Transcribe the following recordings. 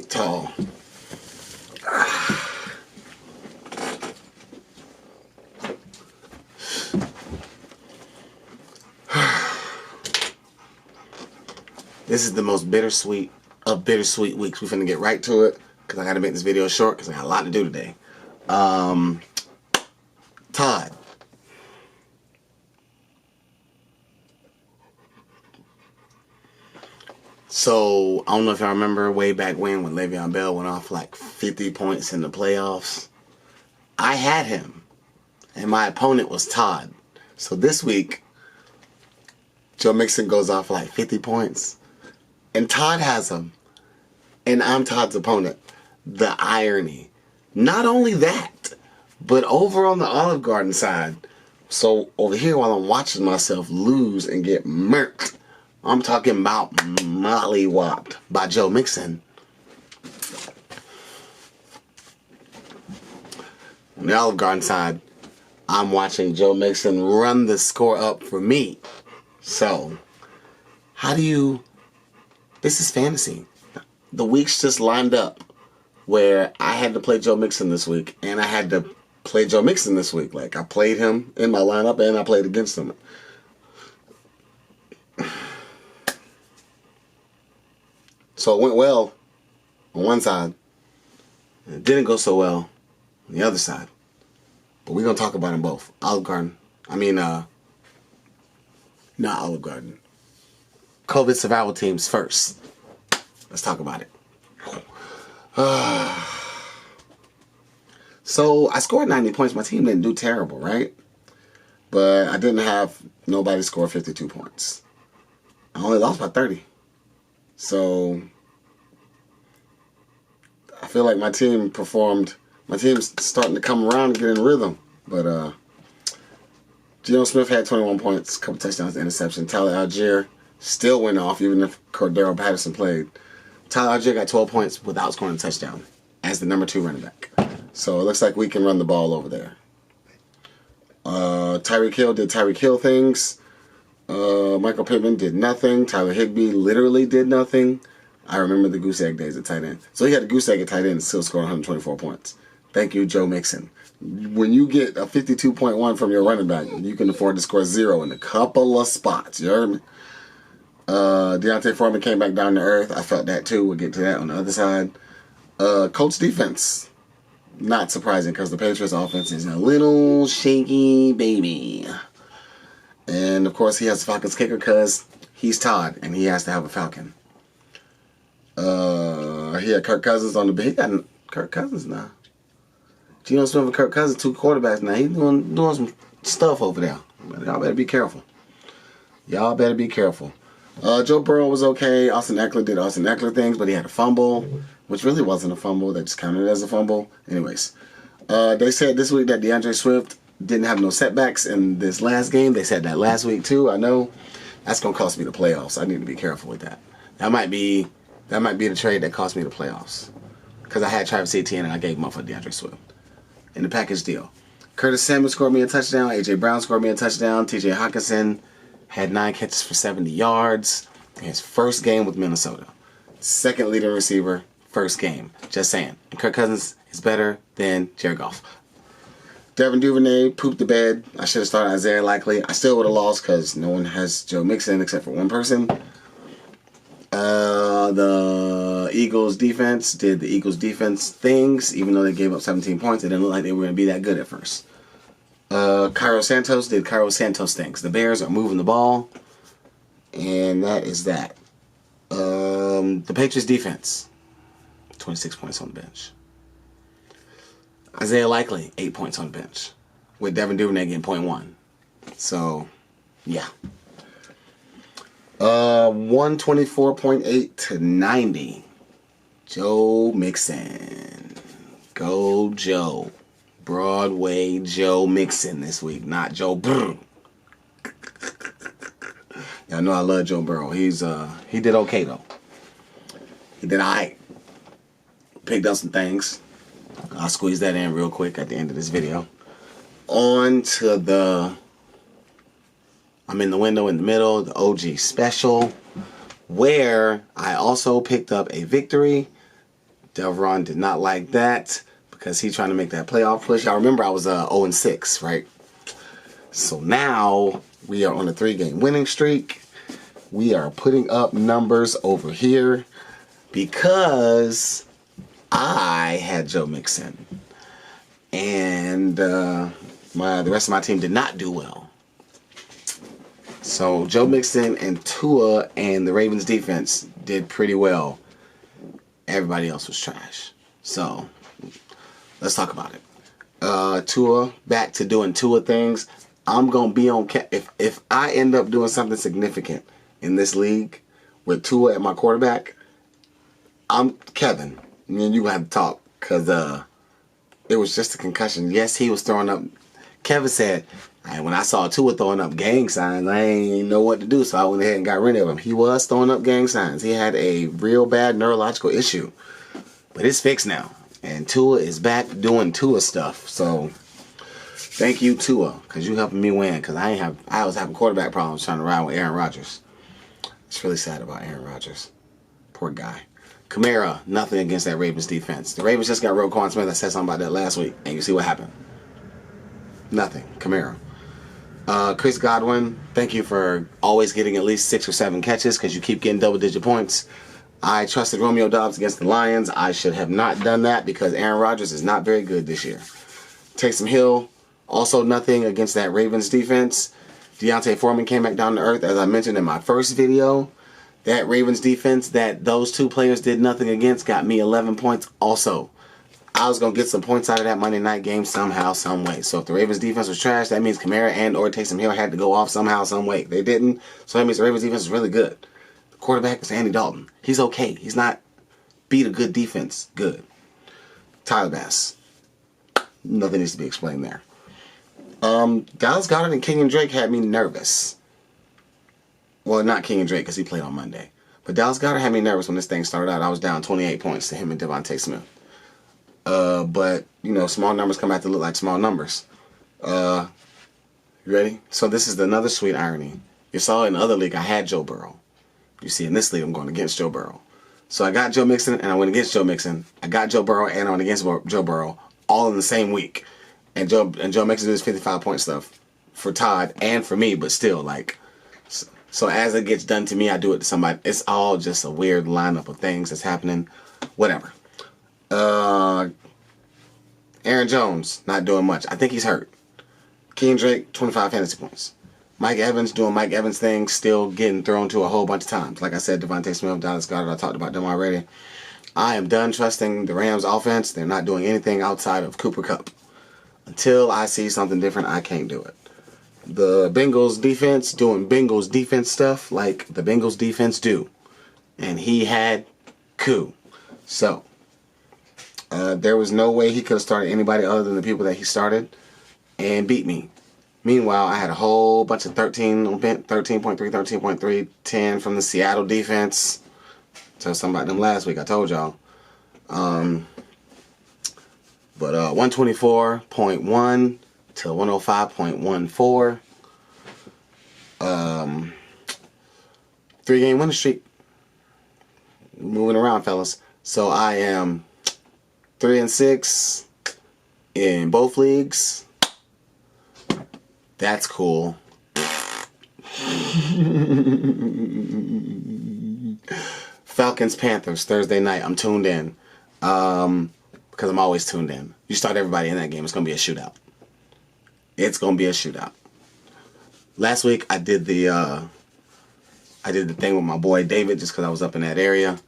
tall. This is the most bittersweet of bittersweet weeks. We're finna get right to it because I gotta make this video short because I got a lot to do today. Todd. So, I don't know if y'all remember way back when Le'Veon Bell went off like 50 points in the playoffs. I had him, and my opponent was Todd. So this week, Joe Mixon goes off like 50 points, and Todd has him, and I'm Todd's opponent. The irony. Not only that, but over on the Olive Garden side, so over here while I'm watching myself lose and get murked, I'm talking about mollywopped by Joe Mixon. On the Olive Garden side, I'm watching Joe Mixon run the score up for me. So, how do you... This is fantasy. The weeks just lined up where I had to play Joe Mixon this week, and I had to play Joe Mixon this week. Like, I played him in my lineup, and I played against him. So it went well on one side, and it didn't go so well on the other side. But we're going to talk about them both. Olive Garden. Not Olive Garden. COVID survival teams first. Let's talk about it. So I scored 90 points. My team didn't do terrible, right? But I didn't have nobody score 52 points. I only lost by 30. So I feel like my team performed. My team's starting to come around and get in rhythm. But Geno Smith had 21 points, a couple touchdowns, interception. Tyler Algier still went off, even if Cordero Patterson played. Tyler Algier got 12 points without scoring a touchdown as the number 2 running back. So it looks like we can run the ball over there. Tyreek Hill did Tyreek Hill things. Michael Pittman did nothing. Tyler Higbee literally did nothing. I remember the goose egg days at tight end. So he had a goose egg at tight end and still scored 124 points. Thank you, Joe Mixon. When you get a 52.1 from your running back, you can afford to score 0 in a couple of spots. You heard me? Deontay Foreman came back down to earth. I felt that too. We'll get to that on the other side. Colts defense. Not surprising because the Patriots offense is a little shaky baby. And, of course, he has the Falcons kicker because he's Todd, and he has to have a Falcon. He had Kirk Cousins on the bench. He got Kirk Cousins now. Geno Smith and Kirk Cousins, 2 quarterbacks now. He's doing some stuff over there. Y'all better be careful. Y'all better be careful. Joe Burrow was okay. Austin Eckler did Austin Eckler things, but he had a fumble, which really wasn't a fumble. That just counted as a fumble. Anyways, they said this week that DeAndre Swift didn't have no setbacks in this last game. They said that last week too. I know that's gonna cost me the playoffs. I need to be careful with that. That might be the trade that cost me the playoffs because I had Travis Etienne and I gave him up for DeAndre Swift in the package deal. Curtis Samuel scored me a touchdown. AJ Brown scored me a touchdown. TJ Hawkinson had 9 catches for 70 yards. His first game with Minnesota. Second leading receiver, first game. Just saying. And Kirk Cousins is better than Jared Goff. Devin Duvernay pooped the bed. I should have started Isaiah Likely. I still would have lost because no one has Joe Mixon except for one person. The Eagles defense did the Eagles defense things. Even though they gave up 17 points, it didn't look like they were going to be that good at first. Cairo Santos did Cairo Santos things. The Bears are moving the ball. And that is that. The Patriots defense, 26 points on the bench. Isaiah Likely, 8 points on the bench. With Devin Duvernay getting 0.1. So, yeah. 124.8 to 90. Joe Mixon. Go Joe. Broadway Joe Mixon this week, not Joe Burrow. Y'all know I love Joe Burrow. He did okay though. He did alright. Picked up some things. I'll squeeze that in real quick at the end of this video. On to the I'm in the window in the middle, the OG special, where I also picked up a victory. Delron did not like that because he's trying to make that playoff push. Y'all remember I was 0-6, right? So now we are on a 3-game winning streak. We are putting up numbers over here because I had Joe Mixon. And the rest of my team did not do well. So Joe Mixon and Tua and the Ravens defense did pretty well. Everybody else was trash. So let's talk about it. Tua back to doing Tua things. I'm gonna be on. If I end up doing something significant in this league with Tua at my quarterback, I'm Kevin. Me and you gonna have to talk because it was just a concussion. Yes, he was throwing up. Kevin said, when I saw Tua throwing up gang signs, I ain't know what to do, so I went ahead and got rid of him. He was throwing up gang signs. He had a real bad neurological issue, but it's fixed now, and Tua is back doing Tua stuff. So thank you, Tua, because you helping me win. Because I was having quarterback problems trying to ride with Aaron Rodgers. It's really sad about Aaron Rodgers. Poor guy. Kamara, nothing against that Ravens defense. The Ravens just got Roquan Smith. I said something about that last week, and you see what happened. Nothing. Kamara. Chris Godwin, thank you for always getting at least 6 or 7 catches because you keep getting double-digit points. I trusted Romeo Doubs against the Lions. I should have not done that because Aaron Rodgers is not very good this year. Taysom Hill, also nothing against that Ravens defense. Deontay Foreman came back down to earth, as I mentioned in my first video. That Ravens defense that those 2 players did nothing against got me 11 points also. I was going to get some points out of that Monday night game somehow, some way. So if the Ravens defense was trash, that means Kamara and or Taysom Hill had to go off somehow, some way. They didn't, so that means the Ravens defense is really good. The quarterback is Andy Dalton. He's okay. He's not beat a good defense good. Tyler Bass. Nothing needs to be explained there. Dallas Goedert and Kenyon Drake had me nervous. Well, not Kenyon Drake because he played on Monday. But Dallas Goedert had me nervous when this thing started out. I was down 28 points to him and Devontae Smith. But, you know, small numbers come out to look like small numbers. You ready? So this is another sweet irony. You saw in the other league I had Joe Burrow. You see, in this league I'm going against Joe Burrow. So I got Joe Mixon and I went against Joe Mixon. I got Joe Burrow and I went against Joe Burrow all in the same week. And Joe Mixon did his 55-point stuff for Todd and for me, but still, like, so as it gets done to me, I do it to somebody. It's all just a weird lineup of things that's happening. Whatever. Aaron Jones, not doing much. I think he's hurt. Kenyon Drake, 25 fantasy points. Mike Evans doing Mike Evans thing, still getting thrown to a whole bunch of times. Like I said, Devontae Smith, Dallas Goedert, I talked about them already. I am done trusting the Rams offense. They're not doing anything outside of Cooper Kupp. Until I see something different, I can't do it. The Bengals defense doing Bengals defense stuff like the Bengals defense do. And he had coup. So, there was no way he could have started anybody other than the people that he started and beat me. Meanwhile, I had a whole bunch of 13.3, 13.3, 10 from the Seattle defense. Tell something about them last week, I told y'all. But 124.1 to 105.14. 3-game winning streak. Moving around, fellas. So I am 3-6 in both leagues. That's cool. Falcons, Panthers, Thursday night. I'm tuned in. Because I'm always tuned in. You start everybody in that game, it's going to be a shootout. It's going to be a shootout. Last week, I did the thing with my boy David just because I was up in that area.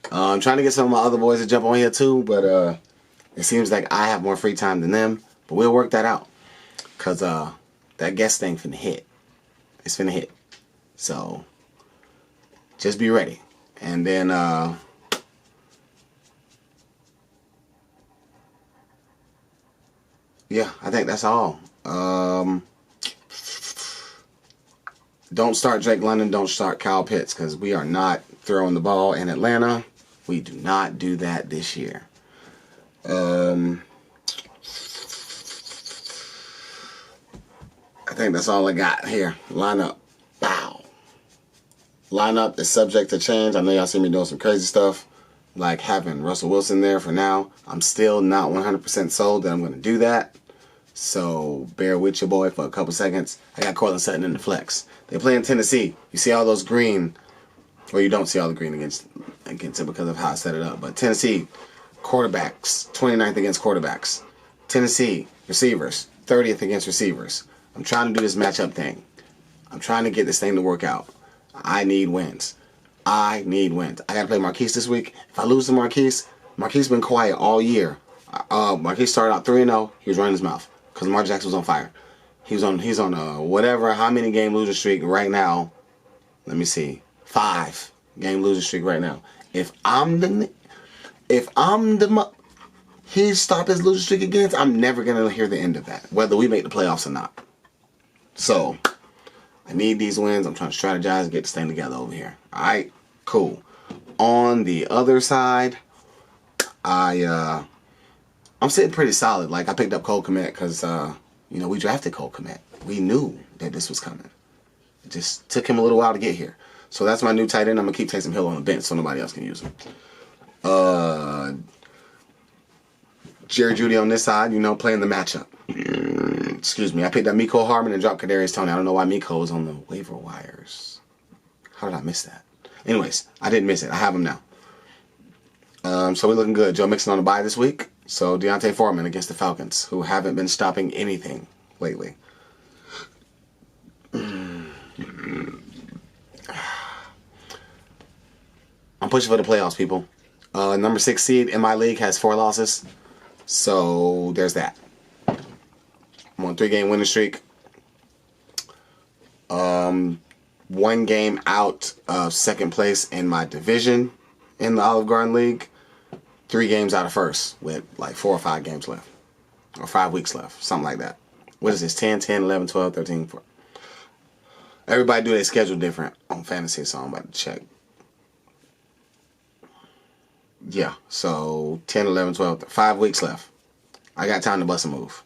I'm trying to get some of my other boys to jump on here too, but it seems like I have more free time than them. But we'll work that out. Because that guest thing finna hit. It's finna hit. So, just be ready. And then, yeah, I think that's all. Don't start Drake London. Don't start Kyle Pitts because we are not throwing the ball in Atlanta. We do not do that this year. I think that's all I got here. Lineup. Bow. Lineup is subject to change. I know y'all see me doing some crazy stuff. like having Russell Wilson there for now. I'm still not 100% sold that I'm going to do that. So bear with your boy for a couple seconds. I got Cortland Sutton in the flex. They play in Tennessee. You see all those green, or you don't see all the green against it because of how I set it up. But Tennessee quarterbacks, 29th against quarterbacks. Tennessee receivers, 30th against receivers. I'm trying to do this matchup thing. I'm trying to get this thing to work out. I need wins. I got to play Marquise this week. If I lose to Marquise been quiet all year. Marquise started out 3-0. He was running his mouth because Lamar Jackson was on fire. He's on whatever, how many game losing streak right now. Let me see. 5 game losing streak right now. If he stopped his losing streak again, I'm never going to hear the end of that, whether we make the playoffs or not. So, I need these wins. I'm trying to strategize and get this thing together over here. All right, cool. On the other side, I'm sitting pretty solid. Like, I picked up Cole Kmet because, we drafted Cole Kmet. We knew that this was coming. It just took him a little while to get here. So that's my new tight end. I'm going to keep Taysom Hill on the bench so nobody else can use him. Jerry Jeudy on this side, playing the matchup. Excuse me. I picked up Mecole Hardman and dropped Kadarius Toney. I don't know why Mecole is on the waiver wires. How did I miss that? Anyways, I didn't miss it. I have him now. So we're looking good. Joe Mixon on the bye this week. So Deontay Foreman against the Falcons, who haven't been stopping anything lately. I'm pushing for the playoffs, people. Number 6 seed in my league has 4 losses. So there's that. I'm on 3-game winning streak. 1 game out of second place in my division in the Olive Garden League. 3 games out of first with like 4 or 5 games left. Or 5 weeks left. Something like that. What is this? 10, 11, 12, 13, 14. Everybody do their schedule different on fantasy, so I'm about to check. Yeah, so 10, 11, 12, 5 weeks left. I got time to bust a move.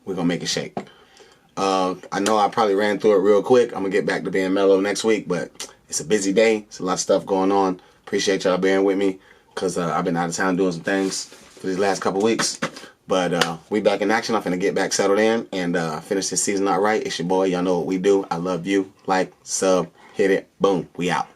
We're going to make it shake. I know I probably ran through it real quick. I'm going to get back to being mellow next week, but it's a busy day. It's a lot of stuff going on. Appreciate y'all bearing with me because I've been out of town doing some things for these last couple weeks. But we back in action. I'm finna get back settled in and finish this season out right. It's your boy. Y'all know what we do. I love you. Like, sub, hit it. Boom. We out.